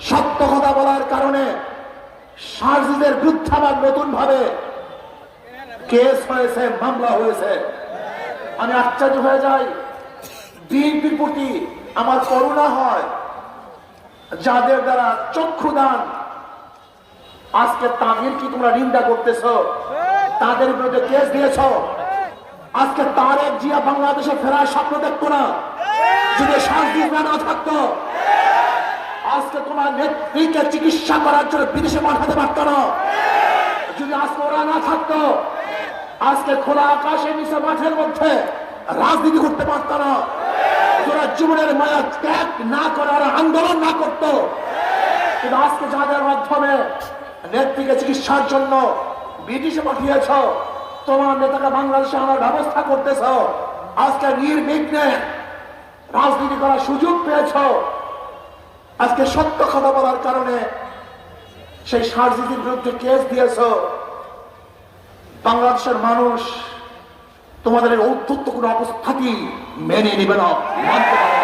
সত্য কথা বলার কারণে সার্জিদের বিরুদ্ধে আবার নতুন ভাবে কেস হয়েছে, মামলা হয়েছে। আমি আশ্চর্য হয়ে যাই, বিএনপির প্রতি আমার করুণা হয়, যাদের দ্বারা চক্ষুদান আজকে তাদের কি তোমরা নিন্দা করতেছ, তাদের বিরুদ্ধে কেস দিয়েছ। আজকে তারেক জিয়া বাংলাদেশে ফেরার স্বপ্ন দেখতো না যদি সার্জিদ না থাকতো। আজকে তোমার নেত্রীকে চিকিৎসা করার জন্য বিদেশে পাঠাতে পারতো না যদি আজকে ওরা না থাকতো। আজকে খোলা আকাশের নিচে মাঠের মধ্যে রাজনীতি করতে পারতো না। ওরা জীবনের মায়া ত্যাগ না করে ওরা আন্দোলন না করতো। কিন্তু আজকে যাদের মাধ্যমে নেত্রীকে চিকিৎসার জন্য বিদেশে পাঠিয়েছ, তোমার নেতাকে বাংলাদেশে আনার ব্যবস্থা করতেছ, আজকে নির্বিঘ্নে রাজনীতি করার সুযোগ পেয়েছ। আজকে সত্য কথা বলার কারণে সেই সার্জিদের বিরুদ্ধে কেস দিয়েছ। বাংলাদেশের মানুষ তোমাদের এই ঔদ্ধত্য কোনো অবস্থাতেই মেনে নেবে না, মানতে পারে